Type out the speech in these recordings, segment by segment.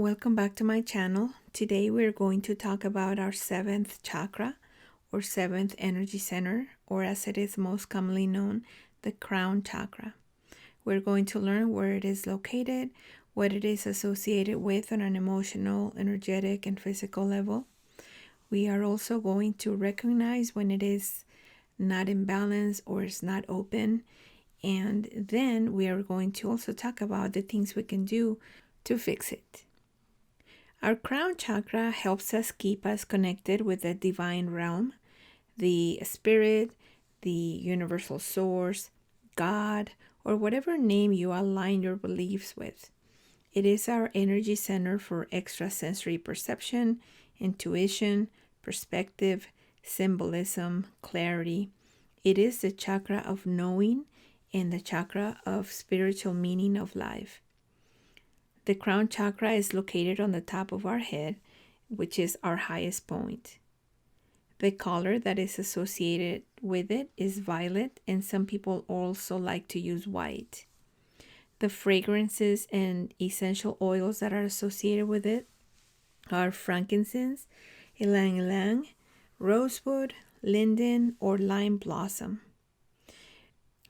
welcome back to my channel. Today we're going to talk about our 7th chakra or 7th energy center, or as it is most commonly known, the Crown Chakra. We're going to learn where it is located, what it is associated with on an emotional, energetic, and physical level. We are also going to recognize when it is not in balance or is not open. And then we are going to also talk about the things we can do to fix it. Our crown chakra helps us keep us connected with the divine realm, the spirit, the universal source, God, or whatever name you align your beliefs with. It is our energy center for extrasensory perception, intuition, perspective, symbolism, clarity. It is the chakra of knowing and the chakra of spiritual meaning of life. The crown chakra is located on the top of our head, which is our highest point. The color that is associated with it is violet, and some people also like to use white. The fragrances and essential oils that are associated with it are frankincense, ylang ylang, rosewood, linden, or lime blossom.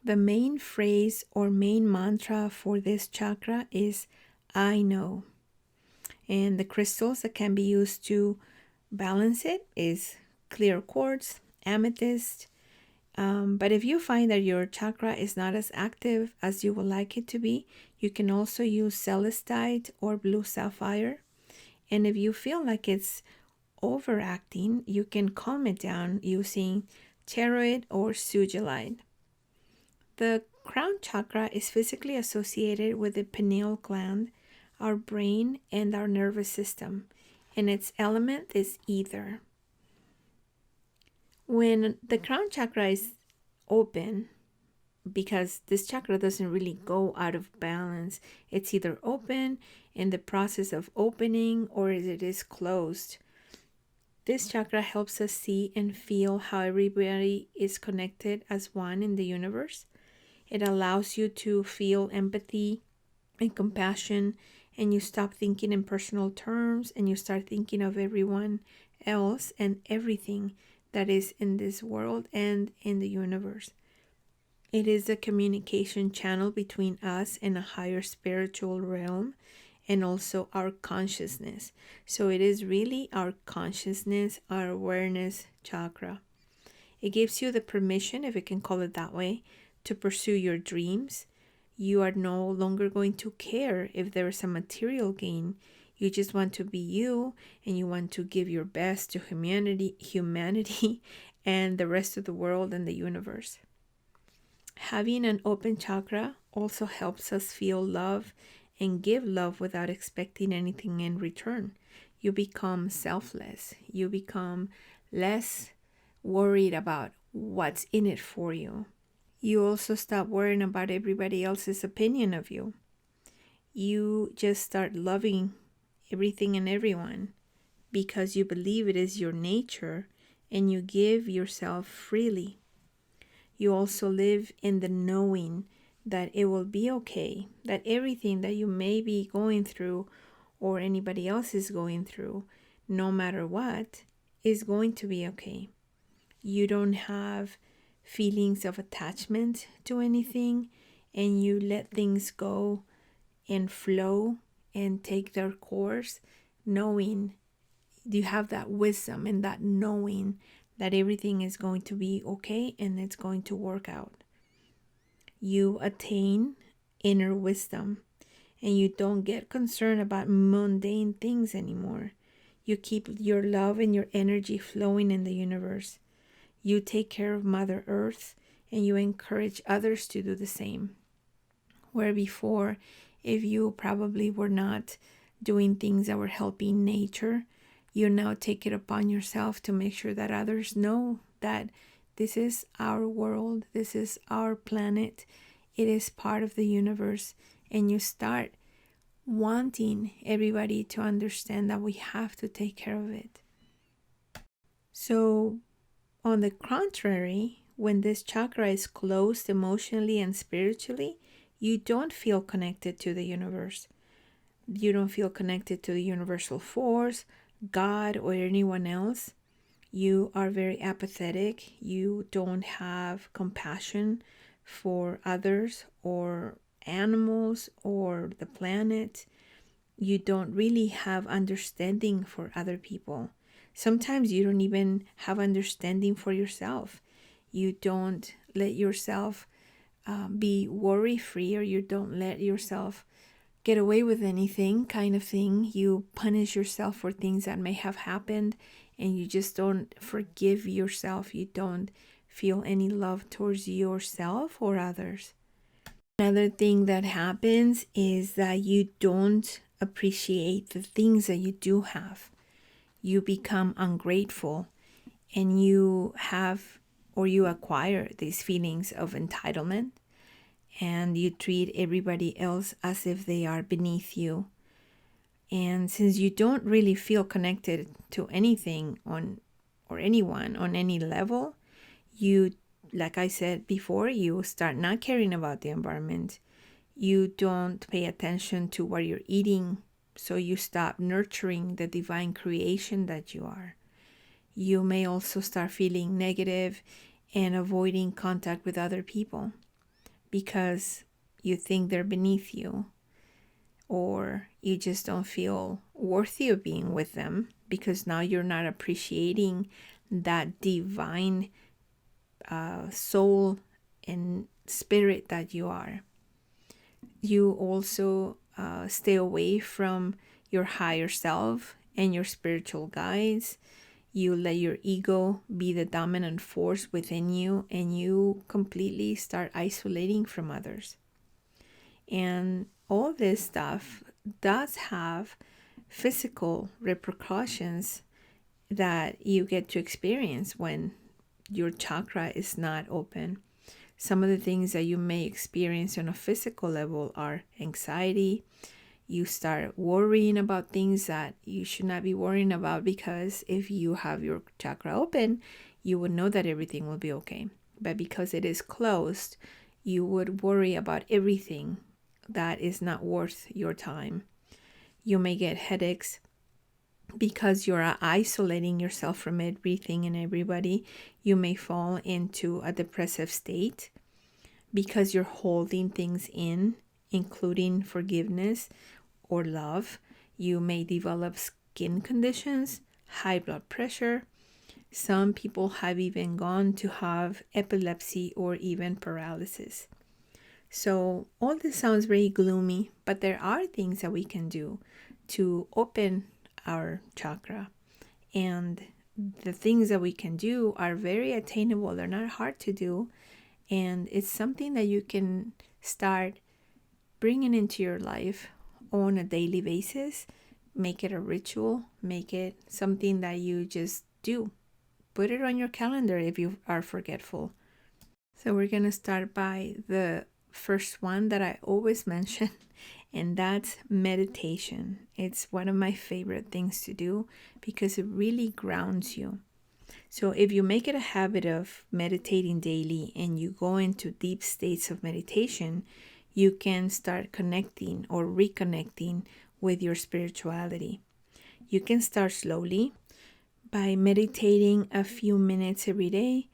The main phrase or main mantra for this chakra is I know. And the crystals that can be used to balance it is clear quartz, amethyst. But if you find that your chakra is not as active as you would like it to be, you can also use celestite or blue sapphire. And if you feel like it's overacting, you can calm it down using charoite or sugilite. The crown chakra is physically associated with the pineal gland, our brain, and our nervous system, and its element is ether. When the crown chakra is open, because this chakra doesn't really go out of balance, it's either open in the process of opening or it is closed. This chakra helps us see and feel how everybody is connected as one in the universe. It allows you to feel empathy and compassion, and you stop thinking in personal terms and you start thinking of everyone else and everything that is in this world and in the universe. It is a communication channel between us and a higher spiritual realm and also our consciousness. So it is really our consciousness, our awareness chakra. It gives you the permission, if you can call it that way, to pursue your dreams. You are no longer going to care if there is a material gain. You just want to be you, and you want to give your best to humanity and the rest of the world and the universe. Having an open chakra also helps us feel love and give love without expecting anything in return. You become selfless. You become less worried about what's in it for you. You also stop worrying about everybody else's opinion of you. You just start loving everything and everyone because you believe it is your nature and you give yourself freely. You also live in the knowing that it will be okay, that everything that you may be going through or anybody else is going through, no matter what, is going to be okay. You don't have feelings of attachment to anything, and you let things go and flow and take their course, knowing you have that wisdom and that knowing that everything is going to be okay and it's going to work out. You attain inner wisdom and you don't get concerned about mundane things anymore. You keep your love and your energy flowing in the universe. You take care of Mother Earth and you encourage others to do the same. Where before, if you probably were not doing things that were helping nature, you now take it upon yourself to make sure that others know that this is our world, this is our planet, it is part of the universe, and you start wanting everybody to understand that we have to take care of it. So, on the contrary, when this chakra is closed emotionally and spiritually, you don't feel connected to the universe. you don't feel connected to the universal force, God, or anyone else. You are very apathetic. You don't have compassion for others or animals or the planet. You don't really have understanding for other people. Sometimes you don't even have understanding for yourself. You don't let yourself be worry free, or you don't let yourself get away with anything kind of thing. You punish yourself for things that may have happened, and you just don't forgive yourself. You don't feel any love towards yourself or others. Another thing that happens is that you don't appreciate the things that you do have. You become ungrateful, and you have, or you acquire, these feelings of entitlement, and you treat everybody else as if they are beneath you. And since you don't really feel connected to anything or anyone on any level, you, like I said before, you start not caring about the environment. You don't pay attention to what you're eating, so you stop nurturing the divine creation that you are. You may also start feeling negative and avoiding contact with other people because you think they're beneath you, or you just don't feel worthy of being with them because now you're not appreciating that divine soul and spirit that you are. You also stay away from your higher self and your spiritual guides. You let your ego be the dominant force within you, and you completely start isolating from others. And all this stuff does have physical repercussions that you get to experience when your chakra is not open. Some of the things that you may experience on a physical level are anxiety. You start worrying about things that you should not be worrying about, because if you have your chakra open, you would know that everything will be okay. But because it is closed, you would worry about everything that is not worth your time. You may get headaches because you're isolating yourself from everything and everybody. You may fall into a depressive state because you're holding things in, including forgiveness or love. You may develop skin conditions, high blood pressure. Some people have even gone to have epilepsy or even paralysis. So all this sounds very gloomy, but there are things that we can do to open our chakra. And the things that we can do are very attainable. They're not hard to do. And it's something that you can start bringing into your life on a daily basis. Make it a ritual. Make it something that you just do. Put it on your calendar if you are forgetful. So we're going to start by the first one that I always mention, and that's meditation. It's one of my favorite things to do because it really grounds you. So if you make it a habit of meditating daily and you go into deep states of meditation, you can start connecting or reconnecting with your spirituality. You can start slowly by meditating a few minutes every day,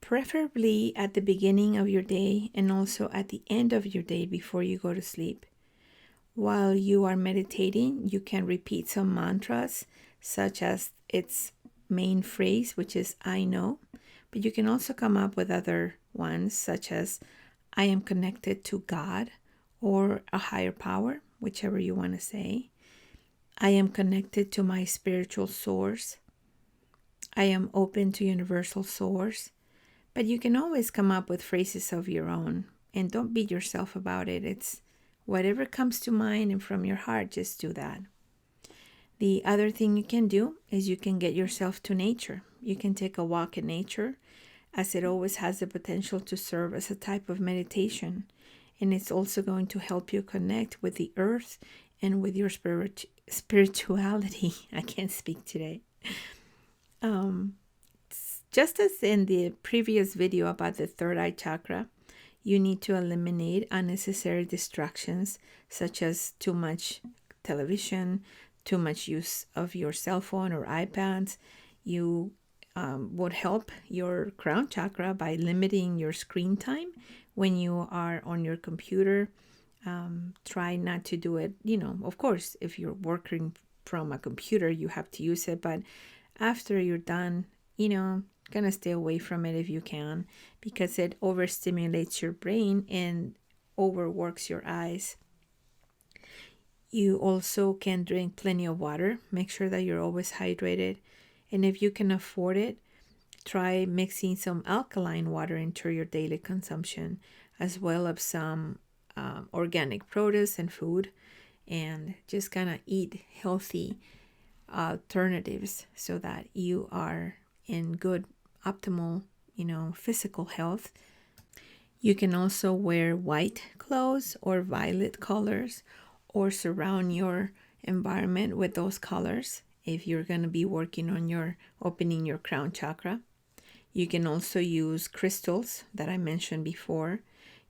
preferably at the beginning of your day and also at the end of your day before you go to sleep. While you are meditating, you can repeat some mantras, such as its main phrase, which is I know, but you can also come up with other ones, such as I am connected to God or a higher power, whichever you want to say. I am connected to my spiritual source. I am open to universal source. But you can always come up with phrases of your own, and don't beat yourself about it. It's whatever comes to mind and from your heart, just do that. The other thing you can do is you can get yourself to nature. You can take a walk in nature, as it always has the potential to serve as a type of meditation. And it's also going to help you connect with the earth and with your spirituality. I can't speak today. Just as in the previous video about the third eye chakra, you need to eliminate unnecessary distractions, such as too much television, too much use of your cell phone or iPads. You would help your crown chakra by limiting your screen time when you are on your computer. Try not to do it, of course, if you're working from a computer, you have to use it, but after you're done, gonna stay away from it if you can, because it overstimulates your brain and overworks your eyes. You also can drink plenty of water. Make sure that you're always hydrated. And if you can afford it, try mixing some alkaline water into your daily consumption, as well as some organic produce and food, and just kind of eat healthy alternatives so that you are in good, optimal, physical health. You can also wear white clothes or violet colors, or surround your environment with those colors if you're going to be working on your opening your crown chakra. You can also use crystals that I mentioned before.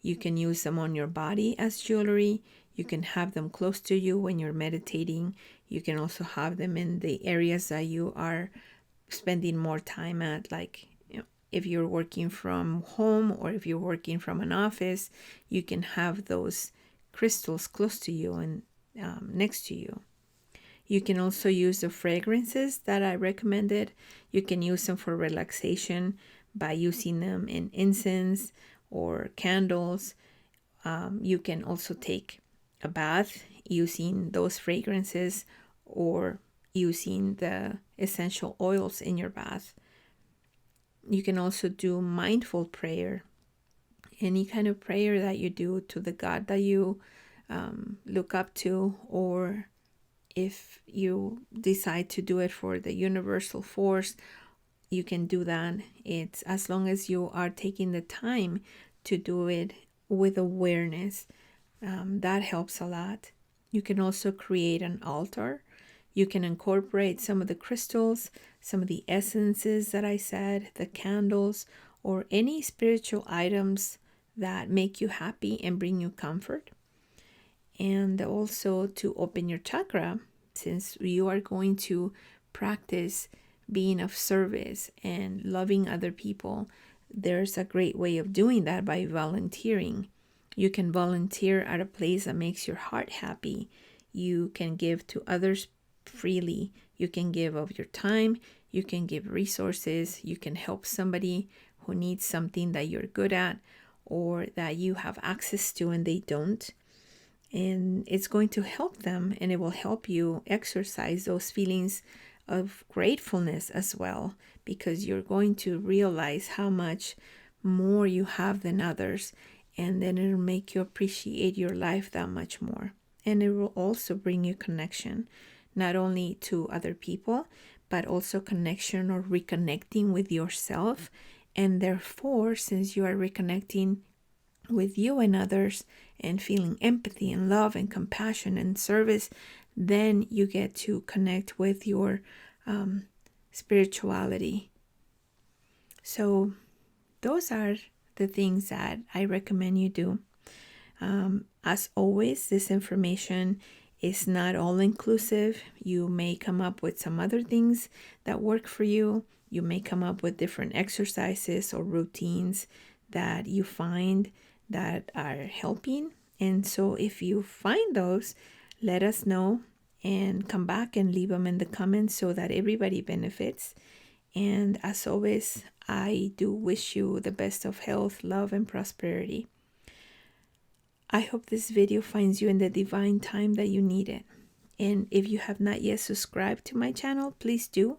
You can use them on your body as jewelry. You can have them close to you when you're meditating. You can also have them in the areas that you are spending more time at, like if you're working from home or if you're working from an office, you can have those crystals close to you and next to you. You can also use the fragrances that I recommended. You can use them for relaxation by using them in incense or candles. You can also take a bath using those fragrances or using the essential oils in your bath. You can also do mindful prayer. Any kind of prayer that you do to the God that you look up to, or if you decide to do it for the universal force, you can do that. It's as long as you are taking the time to do it with awareness. That helps a lot. You can also create an altar. You can incorporate some of the crystals, some of the essences that I said, the candles, or any spiritual items that make you happy and bring you comfort. And also to open your chakra, since you are going to practice being of service and loving other people, there's a great way of doing that by volunteering. You can volunteer at a place that makes your heart happy. You can give to others freely. You can give of your time. You can give resources. You can help somebody who needs something that you're good at or that you have access to and they don't. And it's going to help them, and it will help you exercise those feelings of gratefulness as well, because you're going to realize how much more you have than others, and then it'll make you appreciate your life that much more. And it will also bring you connection, not only to other people, but also connection or reconnecting with yourself. And therefore, since you are reconnecting with you and others and feeling empathy and love and compassion and service, then you get to connect with your spirituality. So those are the things that I recommend you do. As always, this information is not all inclusive. You may come up with some other things that work for you. You may come up with different exercises or routines that you find that are helping. And so if you find those, let us know and come back and leave them in the comments so that everybody benefits. And as always, I do wish you the best of health, love, and prosperity. I hope this video finds you in the divine time that you need it. And if you have not yet subscribed to my channel, please do.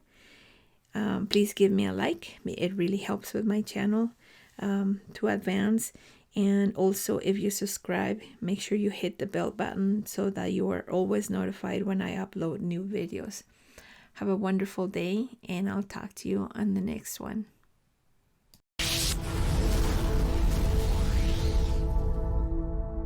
Please give me a like. It really helps with my channel to advance. And also, if you subscribe, make sure you hit the bell button so that you are always notified when I upload new videos. Have a wonderful day, and I'll talk to you on the next one.